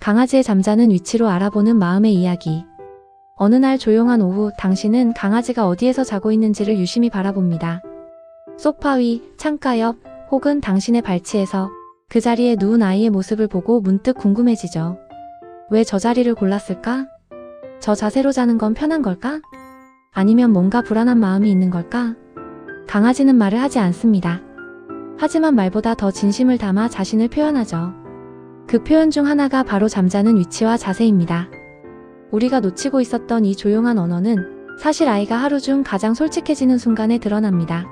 강아지의 잠자는 위치로 알아보는 마음의 이야기. 어느 날 조용한 오후, 당신은 강아지가 어디에서 자고 있는지를 유심히 바라봅니다. 소파 위, 창가 옆, 혹은 당신의 발치에서 그 자리에 누운 아이의 모습을 보고 문득 궁금해지죠. 왜 저 자리를 골랐을까? 저 자세로 자는 건 편한 걸까? 아니면 뭔가 불안한 마음이 있는 걸까? 강아지는 말을 하지 않습니다. 하지만 말보다 더 진심을 담아 자신을 표현하죠. 그 표현 중 하나가 바로 잠자는 위치와 자세입니다. 우리가 놓치고 있었던 이 조용한 언어는 사실 아이가 하루 중 가장 솔직해지는 순간에 드러납니다.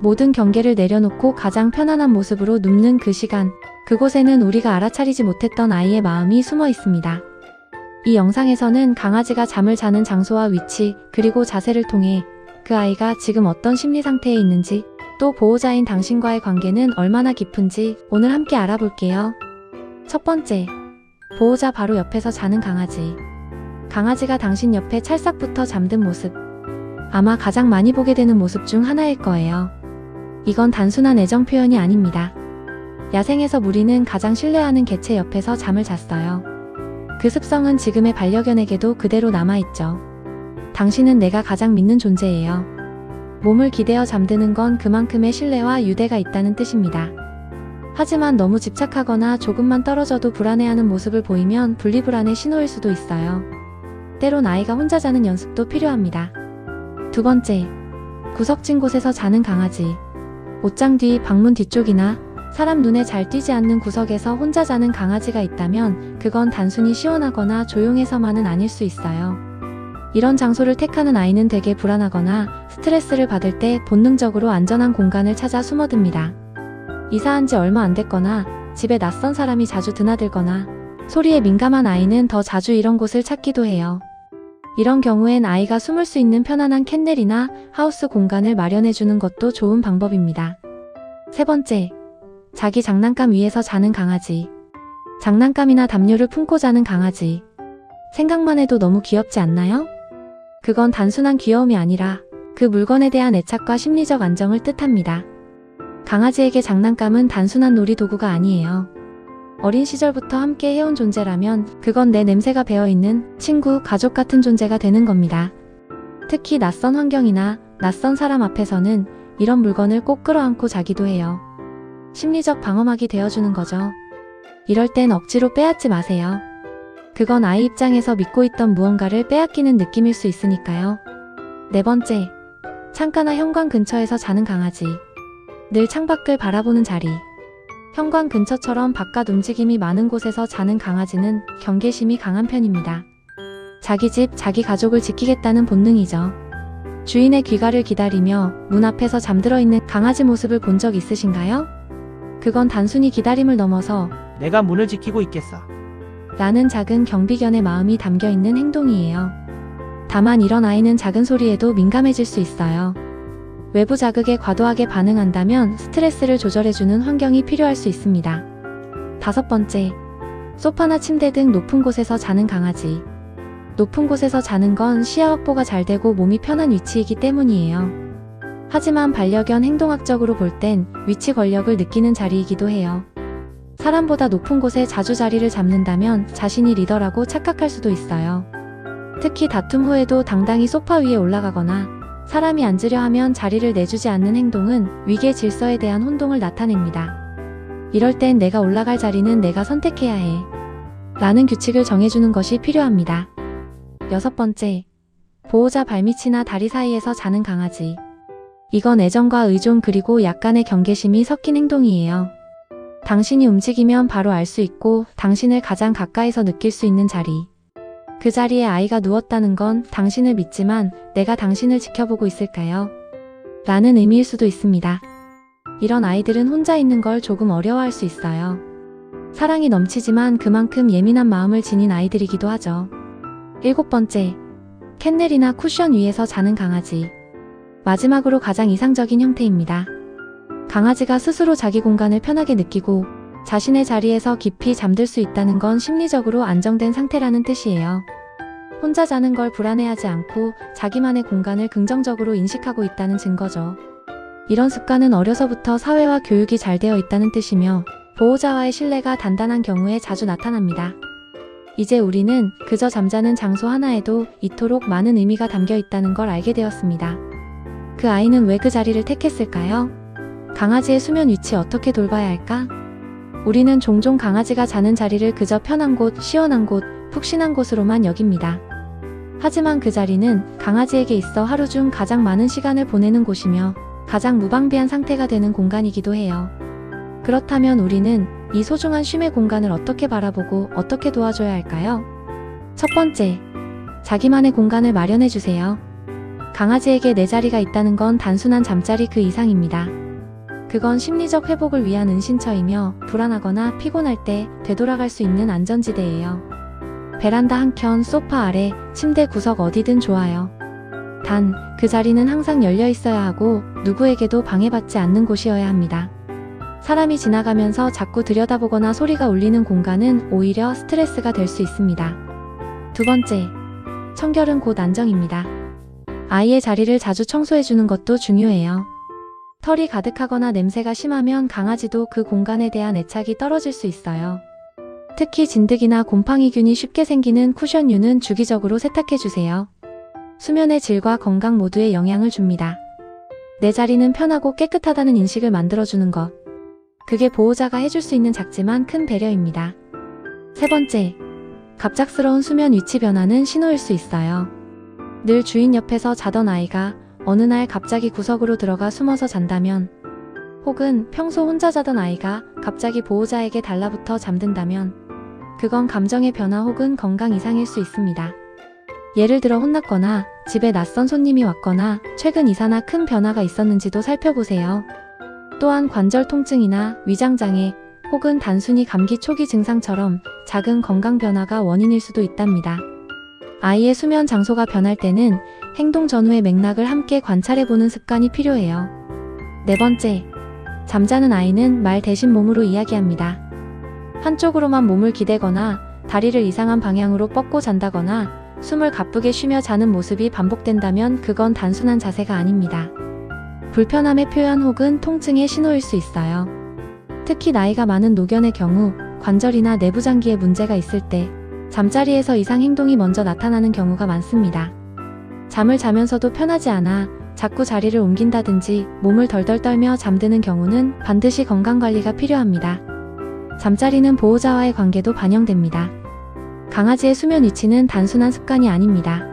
모든 경계를 내려놓고 가장 편안한 모습으로 눕는 그 시간, 그곳에는 우리가 알아차리지 못했던 아이의 마음이 숨어 있습니다. 이 영상에서는 강아지가 잠을 자는 장소와 위치, 그리고 자세를 통해 그 아이가 지금 어떤 심리 상태에 있는지, 또 보호자인 당신과의 관계는 얼마나 깊은지 오늘 함께 알아볼게요. 첫 번째, 보호자 바로 옆에서 자는 강아지. 강아지가 당신 옆에 찰싹부터 잠든 모습. 아마 가장 많이 보게 되는 모습 중 하나일 거예요. 이건 단순한 애정 표현이 아닙니다. 야생에서 무리는 가장 신뢰하는 개체 옆에서 잠을 잤어요. 그 습성은 지금의 반려견에게도 그대로 남아있죠. 당신은 내가 가장 믿는 존재예요. 몸을 기대어 잠드는 건 그만큼의 신뢰와 유대가 있다는 뜻입니다. 하지만 너무 집착하거나 조금만 떨어져도 불안해하는 모습을 보이면 분리불안의 신호일 수도 있어요. 때론 아이가 혼자 자는 연습도 필요합니다. 두 번째, 구석진 곳에서 자는 강아지. 옷장 뒤, 방문 뒤쪽이나 사람 눈에 잘 띄지 않는 구석에서 혼자 자는 강아지가 있다면 그건 단순히 시원하거나 조용해서만은 아닐 수 있어요. 이런 장소를 택하는 아이는 되게 불안하거나 스트레스를 받을 때 본능적으로 안전한 공간을 찾아 숨어듭니다. 이사한 지 얼마 안 됐거나 집에 낯선 사람이 자주 드나들거나 소리에 민감한 아이는 더 자주 이런 곳을 찾기도 해요. 이런 경우엔 아이가 숨을 수 있는 편안한 캔넬이나 하우스 공간을 마련해주는 것도 좋은 방법입니다. 세 번째, 자기 장난감 위에서 자는 강아지. 장난감이나 담요를 품고 자는 강아지. 생각만 해도 너무 귀엽지 않나요? 그건 단순한 귀여움이 아니라 그 물건에 대한 애착과 심리적 안정을 뜻합니다. 강아지에게 장난감은 단순한 놀이도구가 아니에요. 어린 시절부터 함께 해온 존재라면 그건 내 냄새가 배어있는 친구, 가족 같은 존재가 되는 겁니다. 특히 낯선 환경이나 낯선 사람 앞에서는 이런 물건을 꼭 끌어안고 자기도 해요. 심리적 방어막이 되어주는 거죠. 이럴 땐 억지로 빼앗지 마세요. 그건 아이 입장에서 믿고 있던 무언가를 빼앗기는 느낌일 수 있으니까요. 네 번째, 창가나 현관 근처에서 자는 강아지. 늘 창밖을 바라보는 자리. 현관 근처처럼 바깥 움직임이 많은 곳에서 자는 강아지는 경계심이 강한 편입니다. 자기 집, 자기 가족을 지키겠다는 본능이죠. 주인의 귀가를 기다리며 문 앞에서 잠들어 있는 강아지 모습을 본 적 있으신가요? 그건 단순히 기다림을 넘어서 내가 문을 지키고 있겠어 라는 작은 경비견의 마음이 담겨있는 행동이에요. 다만 이런 아이는 작은 소리에도 민감해질 수 있어요. 외부 자극에 과도하게 반응한다면 스트레스를 조절해주는 환경이 필요할 수 있습니다. 다섯 번째, 소파나 침대 등 높은 곳에서 자는 강아지. 높은 곳에서 자는 건 시야 확보가 잘 되고 몸이 편한 위치이기 때문이에요. 하지만 반려견 행동학적으로 볼 땐 위치 권력을 느끼는 자리이기도 해요. 사람보다 높은 곳에 자주 자리를 잡는다면 자신이 리더라고 착각할 수도 있어요. 특히 다툼 후에도 당당히 소파 위에 올라가거나 사람이 앉으려 하면 자리를 내주지 않는 행동은 위계 질서에 대한 혼동을 나타냅니다. 이럴 땐 내가 올라갈 자리는 내가 선택해야 해 라는 규칙을 정해주는 것이 필요합니다. 여섯 번째, 보호자 발밑이나 다리 사이에서 자는 강아지. 이건 애정과 의존 그리고 약간의 경계심이 섞인 행동이에요. 당신이 움직이면 바로 알 수 있고 당신을 가장 가까이서 느낄 수 있는 자리. 그 자리에 아이가 누웠다는 건 당신을 믿지만 내가 당신을 지켜보고 있을까요? 라는 의미일 수도 있습니다. 이런 아이들은 혼자 있는 걸 조금 어려워할 수 있어요. 사랑이 넘치지만 그만큼 예민한 마음을 지닌 아이들이기도 하죠. 일곱 번째, 캔넬이나 쿠션 위에서 자는 강아지. 마지막으로 가장 이상적인 형태입니다. 강아지가 스스로 자기 공간을 편하게 느끼고 자신의 자리에서 깊이 잠들 수 있다는 건 심리적으로 안정된 상태라는 뜻이에요. 혼자 자는 걸 불안해하지 않고 자기만의 공간을 긍정적으로 인식하고 있다는 증거죠. 이런 습관은 어려서부터 사회와 교육이 잘 되어 있다는 뜻이며 보호자와의 신뢰가 단단한 경우에 자주 나타납니다. 이제 우리는 그저 잠자는 장소 하나에도 이토록 많은 의미가 담겨 있다는 걸 알게 되었습니다. 그 아이는 왜 그 자리를 택했을까요? 강아지의 수면 위치 어떻게 돌봐야 할까? 우리는 종종 강아지가 자는 자리를 그저 편한 곳, 시원한 곳, 푹신한 곳으로만 여깁니다. 하지만 그 자리는 강아지에게 있어 하루 중 가장 많은 시간을 보내는 곳이며 가장 무방비한 상태가 되는 공간이기도 해요. 그렇다면 우리는 이 소중한 쉼의 공간을 어떻게 바라보고 어떻게 도와줘야 할까요? 첫 번째, 자기만의 공간을 마련해주세요. 강아지에게 내 자리가 있다는 건 단순한 잠자리 그 이상입니다. 그건 심리적 회복을 위한 은신처이며 불안하거나 피곤할 때 되돌아갈 수 있는 안전지대예요. 베란다 한켠, 소파 아래, 침대 구석 어디든 좋아요. 단, 그 자리는 항상 열려 있어야 하고 누구에게도 방해받지 않는 곳이어야 합니다. 사람이 지나가면서 자꾸 들여다보거나 소리가 울리는 공간은 오히려 스트레스가 될 수 있습니다. 두 번째, 청결은 곧 안정입니다. 아이의 자리를 자주 청소해주는 것도 중요해요. 털이 가득하거나 냄새가 심하면 강아지도 그 공간에 대한 애착이 떨어질 수 있어요. 특히 진드기나 곰팡이균이 쉽게 생기는 쿠션류는 주기적으로 세탁해주세요. 수면의 질과 건강 모두에 영향을 줍니다. 내 자리는 편하고 깨끗하다는 인식을 만들어주는 것. 그게 보호자가 해줄 수 있는 작지만 큰 배려입니다. 세 번째, 갑작스러운 수면 위치 변화는 신호일 수 있어요. 늘 주인 옆에서 자던 아이가 어느 날 갑자기 구석으로 들어가 숨어서 잔다면, 혹은 평소 혼자 자던 아이가 갑자기 보호자에게 달라붙어 잠든다면, 그건 감정의 변화 혹은 건강 이상일 수 있습니다. 예를 들어 혼났거나 집에 낯선 손님이 왔거나 최근 이사나 큰 변화가 있었는지도 살펴보세요. 또한 관절 통증이나 위장장애 혹은 단순히 감기 초기 증상처럼 작은 건강 변화가 원인일 수도 있답니다. 아이의 수면 장소가 변할 때는 행동 전후의 맥락을 함께 관찰해보는 습관이 필요해요. 네 번째, 잠자는 아이는 말 대신 몸으로 이야기합니다. 한쪽으로만 몸을 기대거나 다리를 이상한 방향으로 뻗고 잔다거나 숨을 가쁘게 쉬며 자는 모습이 반복된다면 그건 단순한 자세가 아닙니다. 불편함의 표현 혹은 통증의 신호일 수 있어요. 특히 나이가 많은 노견의 경우 관절이나 내부 장기에 문제가 있을 때 잠자리에서 이상 행동이 먼저 나타나는 경우가 많습니다. 잠을 자면서도 편하지 않아 자꾸 자리를 옮긴다든지 몸을 덜덜 떨며 잠드는 경우는 반드시 건강관리가 필요합니다. 잠자리는 보호자와의 관계도 반영됩니다. 강아지의 수면 위치는 단순한 습관이 아닙니다.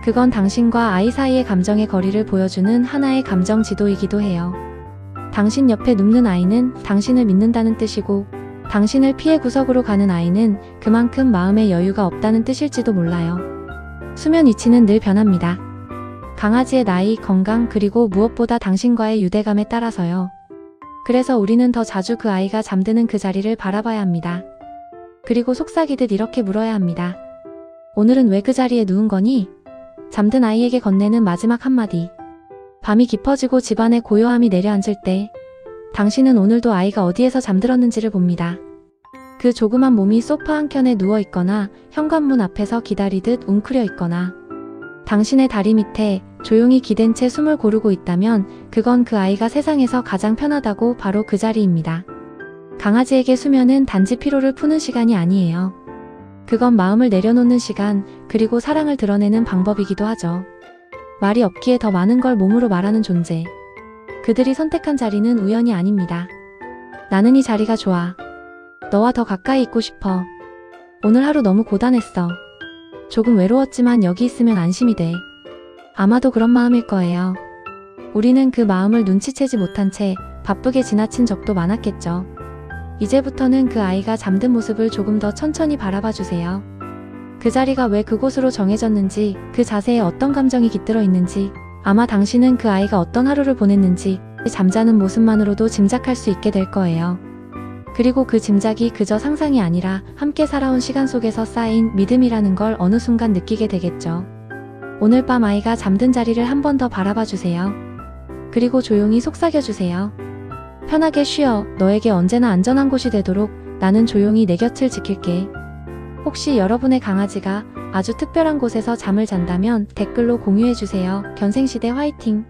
그건 당신과 아이 사이의 감정의 거리를 보여주는 하나의 감정 지도이기도 해요. 당신 옆에 눕는 아이는 당신을 믿는다는 뜻이고, 당신을 피해 구석으로 가는 아이는 그만큼 마음의 여유가 없다는 뜻일지도 몰라요. 수면 위치는 늘 변합니다. 강아지의 나이, 건강, 그리고 무엇보다 당신과의 유대감에 따라서요. 그래서 우리는 더 자주 그 아이가 잠드는 그 자리를 바라봐야 합니다. 그리고 속삭이듯 이렇게 물어야 합니다. 오늘은 왜 그 자리에 누운 거니? 잠든 아이에게 건네는 마지막 한마디. 밤이 깊어지고 집안의 고요함이 내려앉을 때 당신은 오늘도 아이가 어디에서 잠들었는지를 봅니다. 그 조그만 몸이 소파 한켠에 누워있거나 현관문 앞에서 기다리듯 웅크려 있거나 당신의 다리 밑에 조용히 기댄 채 숨을 고르고 있다면 그건 그 아이가 세상에서 가장 편하다고 바로 그 자리입니다. 강아지에게 수면은 단지 피로를 푸는 시간이 아니에요. 그건 마음을 내려놓는 시간, 그리고 사랑을 드러내는 방법이기도 하죠. 말이 없기에 더 많은 걸 몸으로 말하는 존재. 그들이 선택한 자리는 우연이 아닙니다. 나는 이 자리가 좋아. 너와 더 가까이 있고 싶어. 오늘 하루 너무 고단했어. 조금 외로웠지만 여기 있으면 안심이 돼. 아마도 그런 마음일 거예요. 우리는 그 마음을 눈치채지 못한 채 바쁘게 지나친 적도 많았겠죠. 이제부터는 그 아이가 잠든 모습을 조금 더 천천히 바라봐 주세요. 그 자리가 왜 그곳으로 정해졌는지, 그 자세에 어떤 감정이 깃들어 있는지, 아마 당신은 그 아이가 어떤 하루를 보냈는지 잠자는 모습만으로도 짐작할 수 있게 될 거예요. 그리고 그 짐작이 그저 상상이 아니라 함께 살아온 시간 속에서 쌓인 믿음이라는 걸 어느 순간 느끼게 되겠죠. 오늘 밤 아이가 잠든 자리를 한 번 더 바라봐 주세요. 그리고 조용히 속삭여 주세요. 편하게 쉬어. 너에게 언제나 안전한 곳이 되도록 나는 조용히 내 곁을 지킬게. 혹시 여러분의 강아지가 아주 특별한 곳에서 잠을 잔다면 댓글로 공유해주세요. 견생시대 화이팅!